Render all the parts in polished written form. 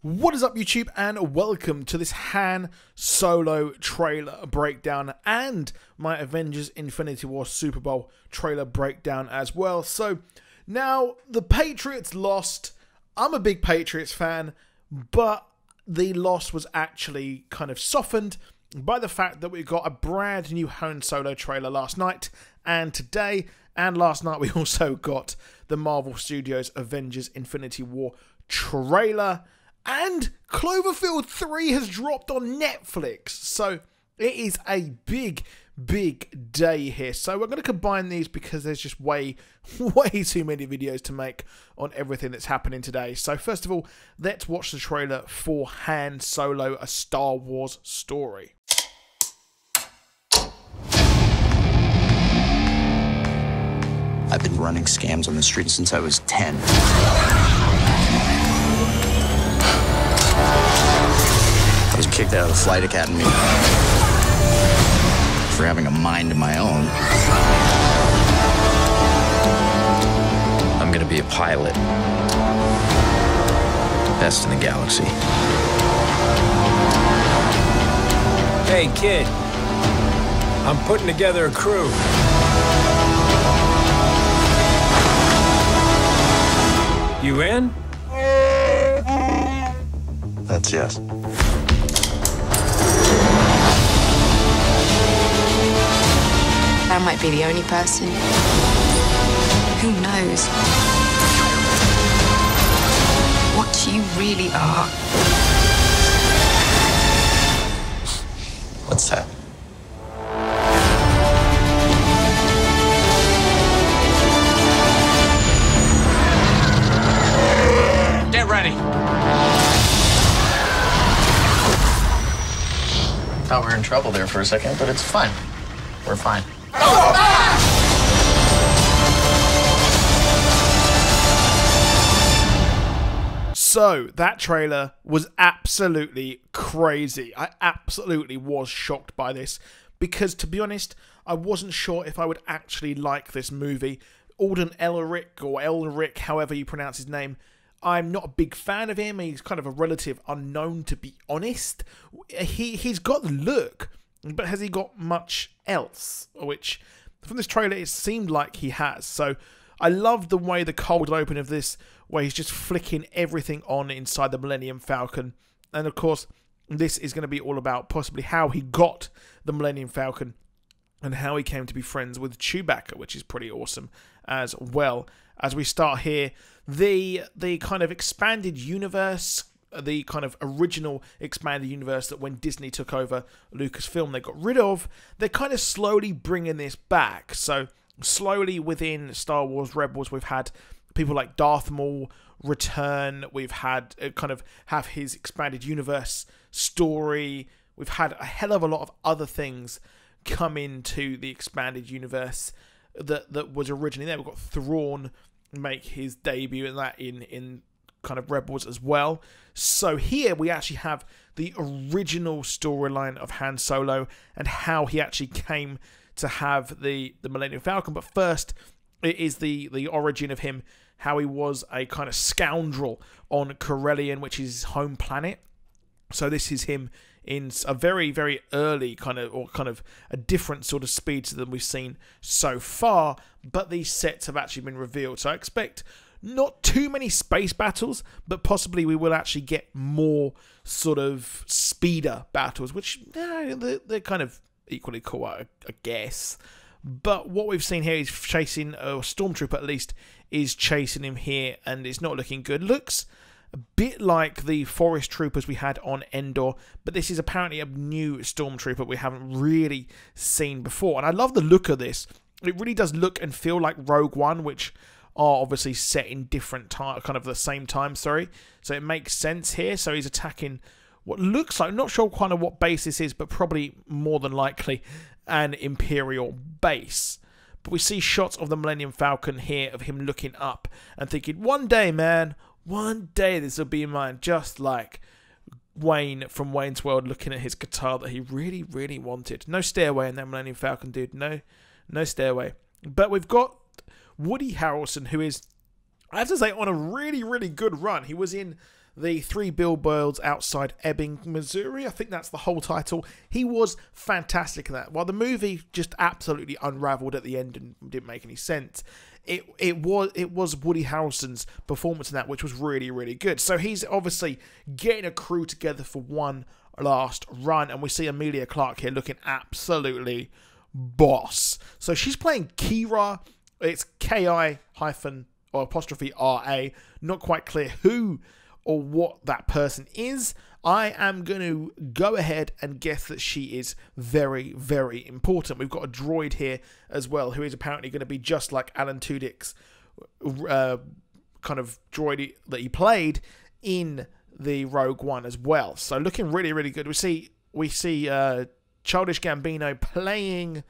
What is up, YouTube, and welcome to this Han Solo trailer breakdown and my Avengers Infinity War Super Bowl trailer breakdown as well. So now the Patriots lost. I'm a big Patriots fan, but the loss was actually kind of softened by the fact that we got a brand new Han Solo trailer last night and today, and last night we also got the Marvel Studios Avengers Infinity War trailer. And Cloverfield 3 has dropped on Netflix, so it is a big day here. So we're going to combine these because there's just way too many videos to make on everything that's happening today. So first of all, let's watch the trailer for Han Solo, A Star Wars Story. I've been running scams on the street since I was 10. I was kicked out of the flight academy for having a mind of my own. I'm gonna be a pilot. Best in the galaxy. Hey, kid. I'm putting together a crew. You in? That's yes. I might be the only person. Who knows what you really are? What's that? Get ready. Thought we were in trouble there for a second, but it's fine. We're fine. So that trailer was absolutely crazy. I absolutely was shocked by this because, to be honest, I wasn't sure if I would actually like this movie. Alden Ehrenreich, or Elric, however you pronounce his name, I'm not a big fan of him. He's kind of a relative unknown, to be honest. He's got the look, but has he got much else? Which, from this trailer, it seemed like he has. So I love the way the cold open of this, where he's just flicking everything on inside the Millennium Falcon. And of course, this is going to be all about possibly how he got the Millennium Falcon and how he came to be friends with Chewbacca, which is pretty awesome as well. As we start here, the kind of expanded universe, the kind of original expanded universe that when Disney took over Lucasfilm they got rid of, they're kind of slowly bringing this back. So slowly within Star Wars Rebels, we've had people like Darth Maul return. We've had kind of have his expanded universe story. We've had a hell of a lot of other things come into the expanded universe that was originally there. We've got Thrawn make his debut in that in kind of Rebels as well. So here we actually have the original storyline of Han Solo and how he actually came to have the Millennium Falcon. But first, it is the origin of him, how he was a kind of scoundrel on Corellian, which is his home planet. So this is him in a very early kind of a different sort of speed than we've seen so far, but these sets have actually been revealed. So I expect not too many space battles, but possibly we will actually get more sort of speeder battles, which they're kind of equally cool, I guess. But what we've seen here is chasing, or Stormtrooper at least, is chasing him here, and it's not looking good. Looks a bit like the Forest Troopers we had on Endor, but this is apparently a new Stormtrooper we haven't really seen before. And I love the look of this. It really does look and feel like Rogue One, which are obviously set in different time, kind of the same time, sorry. So it makes sense here. So he's attacking what looks like, not sure kind of what base this is, but probably more than likely an Imperial base. But we see shots of the Millennium Falcon here of him looking up and thinking, one day, man, one day this will be mine. Just like Wayne from Wayne's World looking at his guitar that he really wanted. No stairway in that Millennium Falcon, dude. No stairway. But we've got Woody Harrelson, who is, I have to say, on a really good run. He was in the 3 Billboards Outside Ebbing, Missouri. I think that's the whole title. He was fantastic in that. While the movie just absolutely unraveled at the end and didn't make any sense, it was Woody Harrelson's performance in that, which was really, really good. So he's obviously getting a crew together for one last run, and we see Emilia Clarke here looking absolutely boss. So she's playing Kira. It's Ki- or apostrophe RA. Not quite clear who or what that person is. I am going to go ahead and guess that she is very, very important. We've got a droid here as well, who is apparently going to be just like Alan Tudyk's kind of droid that he played in the Rogue One as well. So looking really, really good. We see Childish Gambino playing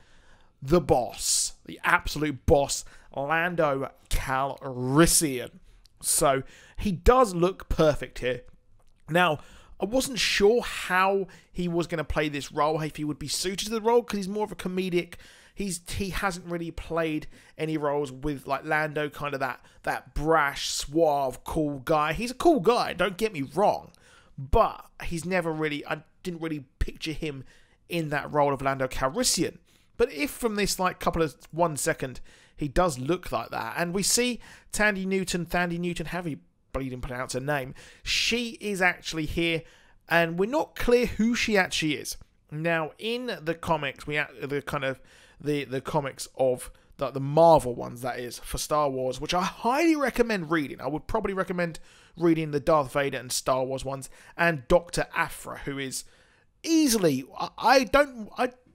the boss, the absolute boss, Lando Calrissian. So he does look perfect here. Now, I wasn't sure how he was going to play this role, if he would be suited to the role, because he's more of a comedic. He hasn't really played any roles with like Lando, kind of that brash, suave, cool guy. He's a cool guy, don't get me wrong, but he's never really, I didn't really picture him in that role of Lando Calrissian. But if from this like couple of 1 second, he does look like that, and we see Thandie Newton, however you bleeding pronounce her name, she is actually here, and we're not clear who she actually is. Now, in the comics, the comics of the Marvel ones, that is, for Star Wars, which I highly recommend reading. I would probably recommend reading the Darth Vader and Star Wars ones, and Dr. Aphra, who is easily, I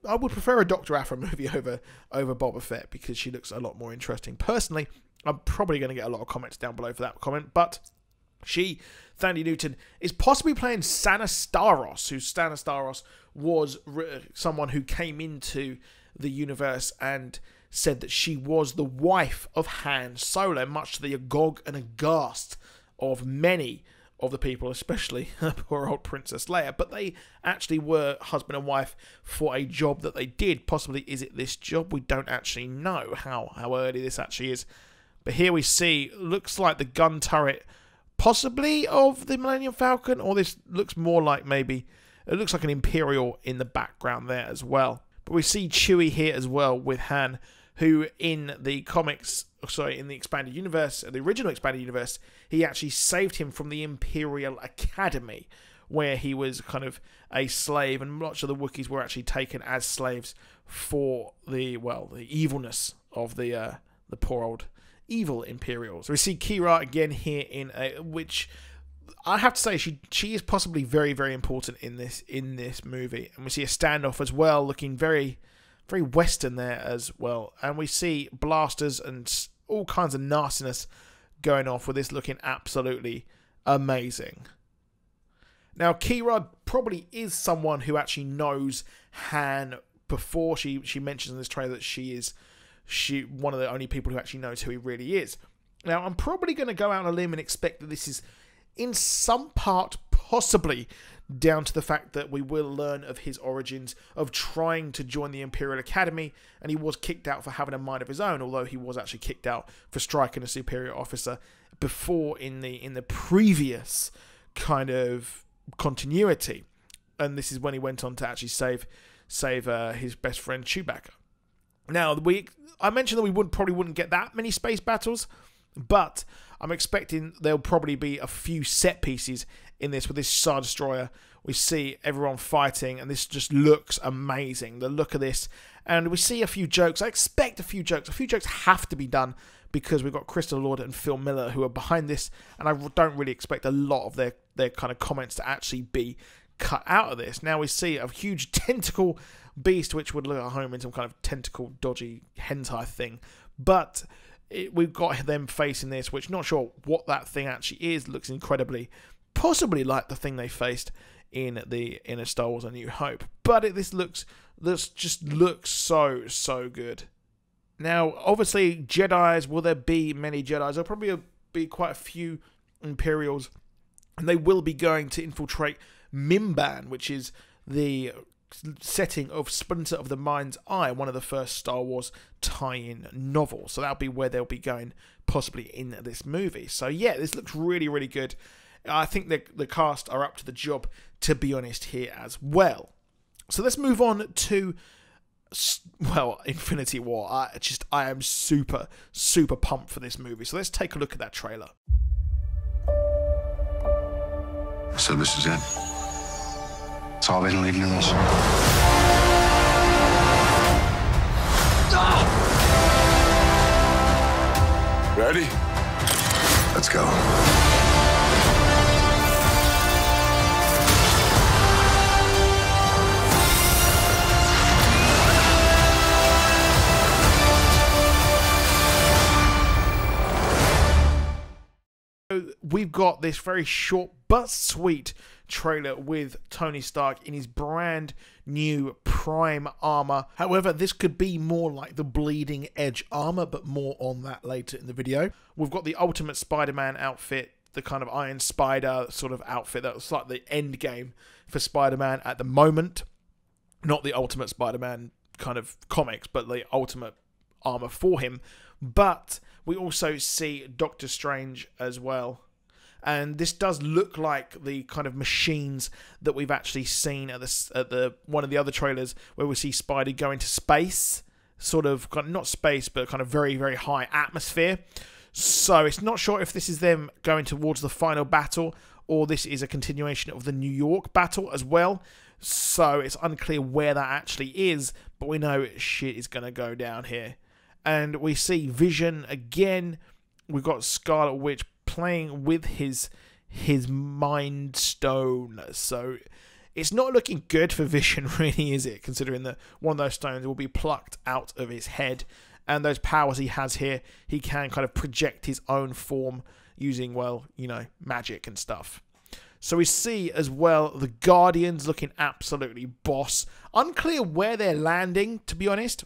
would prefer a Dr. Aphra movie over Boba Fett, because she looks a lot more interesting. Personally, I'm probably going to get a lot of comments down below for that comment, but Thandie Newton, is possibly playing Sana Starros, who Sana Starros was someone who came into the universe and said that she was the wife of Han Solo, much to the agog and aghast of many of the people, especially poor old Princess Leia. But they actually were husband and wife for a job that they did. Possibly, is it this job? We don't actually know how early this actually is. But here we see, looks like the gun turret, possibly of the Millennium Falcon, or this looks more like maybe, it looks like an Imperial in the background there as well. But we see Chewie here as well with Han, who in the comics, in the expanded universe, the original expanded universe, he actually saved him from the Imperial Academy, where he was kind of a slave, and much of the Wookiees were actually taken as slaves for the evilness of the poor old evil Imperials. So we see Kira again here which I have to say she is possibly very, very important in this movie. And we see a standoff as well, looking very, very Western there as well. And we see blasters and all kinds of nastiness going off, with this looking absolutely amazing. Now, Kira probably is someone who actually knows Han before. She mentions in this trailer that she one of the only people who actually knows who he really is. Now, I'm probably going to go out on a limb and expect that this is in some part possibly down to the fact that we will learn of his origins of trying to join the Imperial Academy, and he was kicked out for having a mind of his own, although he was actually kicked out for striking a superior officer before in the previous kind of continuity. And this is when he went on to actually save his best friend Chewbacca. Now, I mentioned that we probably wouldn't get that many space battles, but I'm expecting there'll probably be a few set pieces in this. With this Star Destroyer, we see everyone fighting, and this just looks amazing, the look of this. And we see a few jokes. I expect a few jokes. A few jokes have to be done, because we've got Crystal Lord and Phil Miller who are behind this, and I don't really expect a lot of their kind of comments to actually be cut out of this. Now we see a huge tentacle beast, which would look at home in some kind of tentacle dodgy hentai thing, but we've got them facing this, which not sure what that thing actually is. Looks incredibly, possibly like the thing they faced in a Star Wars: A New Hope, but this just looks so good. Now, obviously, Jedis. Will there be many Jedis? There'll probably be quite a few Imperials, and they will be going to infiltrate Mimban, which is the setting of Splinter of the Mind's Eye, one of the first Star Wars tie-in novels. So that'll be where they'll be going, possibly in this movie. So yeah, this looks really, really good. I think the cast are up to the job, to be honest, here as well. So let's move on to, well, Infinity War. I am super, super pumped for this movie. So let's take a look at that trailer. So this is it. It's all been leading to this. Ready? Let's go. We've got this very short but sweet trailer with Tony Stark in his brand new Prime armor. However, this could be more like the Bleeding Edge armor, but more on that later in the video. We've got the Ultimate Spider-Man outfit, the kind of Iron Spider sort of outfit that's like the end game for Spider-Man at the moment. Not the Ultimate Spider-Man kind of comics, but the ultimate armor for him. But we also see Doctor Strange as well. And this does look like the kind of machines that we've actually seen at the one of the other trailers, where we see Spidey go into space, sort of not space, but kind of very, very high atmosphere. So it's not sure if this is them going towards the final battle, or this is a continuation of the New York battle as well. So it's unclear where that actually is, but we know shit is going to go down here. And we see Vision again. We've got Scarlet Witch playing with his Mind Stone. So it's not looking good for Vision, really, is it? Considering that one of those stones will be plucked out of his head. And those powers he has here, he can kind of project his own form using, well, you know, magic and stuff. So we see as well the Guardians looking absolutely boss. Unclear where they're landing, to be honest.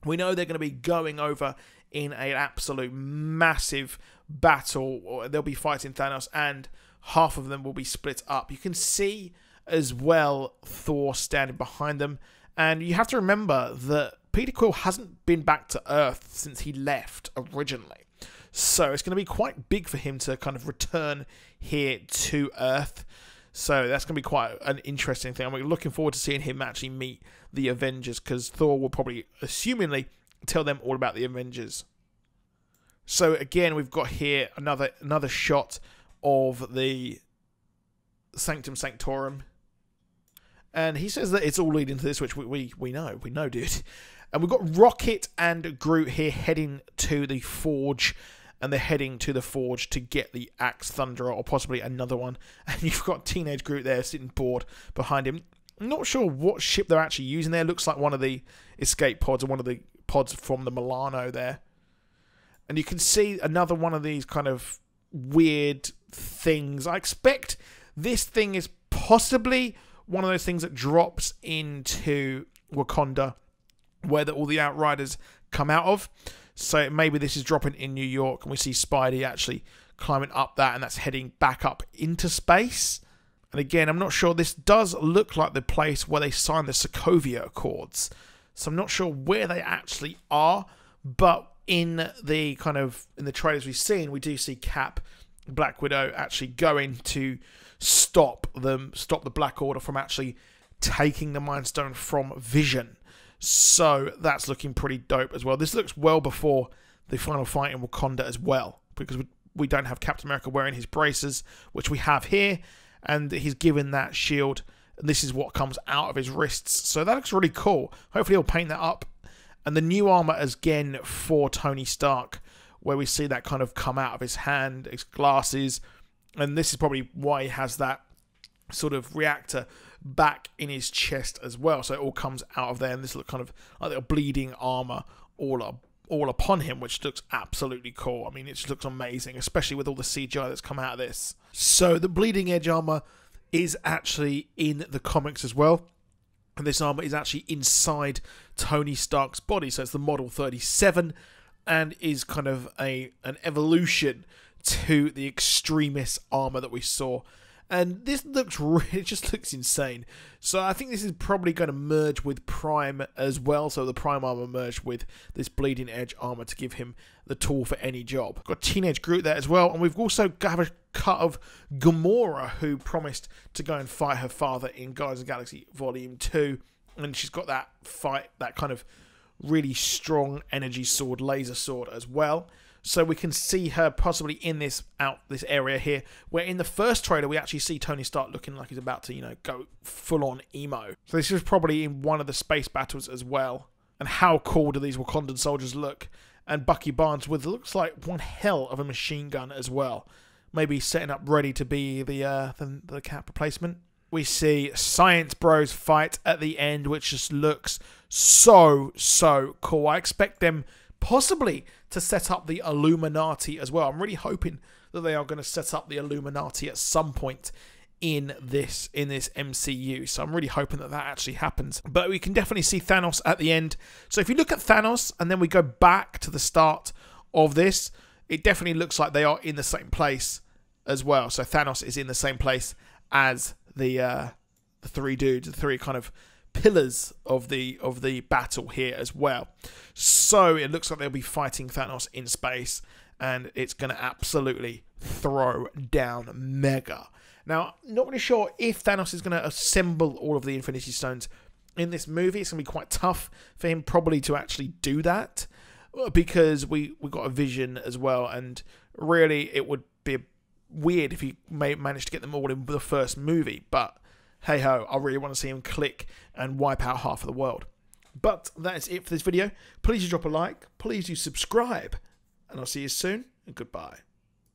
We know they're going to be going over in an absolute massive battle. They'll be fighting Thanos, and half of them will be split up. You can see as well Thor standing behind them. And you have to remember that Peter Quill hasn't been back to Earth since he left originally. So it's going to be quite big for him to kind of return here to Earth. So that's going to be quite an interesting thing. I'm looking forward to seeing him actually meet the Avengers, because Thor will probably, assumingly, tell them all about the Avengers. So again, we've got here another shot of the Sanctum Sanctorum. And he says that it's all leading to this, which we know, dude. And we've got Rocket and Groot here heading to the Forge. And they're heading to the Forge to get the Axe Thunderer, or possibly another one. And you've got Teenage Groot there sitting bored behind him. I'm not sure what ship they're actually using there. Looks like one of the escape pods, or one of the pods from the Milano there. And you can see another one of these kind of weird things. I expect this thing is possibly one of those things that drops into Wakanda, where all the Outriders come out of. So maybe this is dropping in New York, and we see Spidey actually climbing up that, and that's heading back up into space. And again, I'm not sure. This does look like the place where they signed the Sokovia Accords. So I'm not sure where they actually are, but in the trailers we've seen, we do see Cap, Black Widow, actually going to stop the Black Order from actually taking the Mind Stone from Vision. So that's looking pretty dope as well. This looks well before the final fight in Wakanda as well, because we don't have Captain America wearing his braces, which we have here, and he's given that shield, and this is what comes out of his wrists. So that looks really cool. Hopefully he'll paint that up. And the new armor is again for Tony Stark, where we see that kind of come out of his hand, his glasses, and this is probably why he has that sort of reactor back in his chest as well. So it all comes out of there, and this looks kind of like a bleeding armor all upon him, which looks absolutely cool. I mean, it just looks amazing, especially with all the CGI that's come out of this. So the Bleeding Edge armor is actually in the comics as well. And this armor is actually inside Tony Stark's body. So it's the Model 37, and is kind of an evolution to the Extremis armor that we saw And this looks really, it just looks insane. So I think this is probably going to merge with Prime as well. So the Prime armor merged with this Bleeding Edge armor to give him the tool for any job. Got Teenage Groot there as well. And we've also got a cut of Gamora, who promised to go and fight her father in Guardians of the Galaxy Volume 2. And she's got that fight, that kind of really strong energy sword, laser sword as well. So we can see her possibly in this area here, where in the first trailer we actually see Tony Stark looking like he's about to, you know, go full on emo. So this is probably in one of the space battles as well. And how cool do these Wakandan soldiers look? And Bucky Barnes with looks like one hell of a machine gun as well. Maybe setting up ready to be the Cap replacement. We see Science Bros fight at the end, which just looks so cool. I expect them possibly to set up the Illuminati as well. I'm really hoping that they are going to set up the Illuminati at some point in this MCU. So I'm really hoping that actually happens. But we can definitely see Thanos at the end. So if you look at Thanos and then we go back to the start of this, it definitely looks like they are in the same place as well. So Thanos is in the same place as the three dudes, the three kind of pillars of the battle here as well. So it looks like they'll be fighting Thanos in space, and it's going to absolutely throw down mega. Now, not really sure if Thanos is going to assemble all of the Infinity Stones in this movie. It's going to be quite tough for him probably to actually do that, because we got a Vision as well, and really it would be weird if he managed to get them all in the first movie. But hey ho, I really want to see him click and wipe out half of the world. But that is it for this video. Please do drop a like, please do subscribe, and I'll see you soon, and goodbye.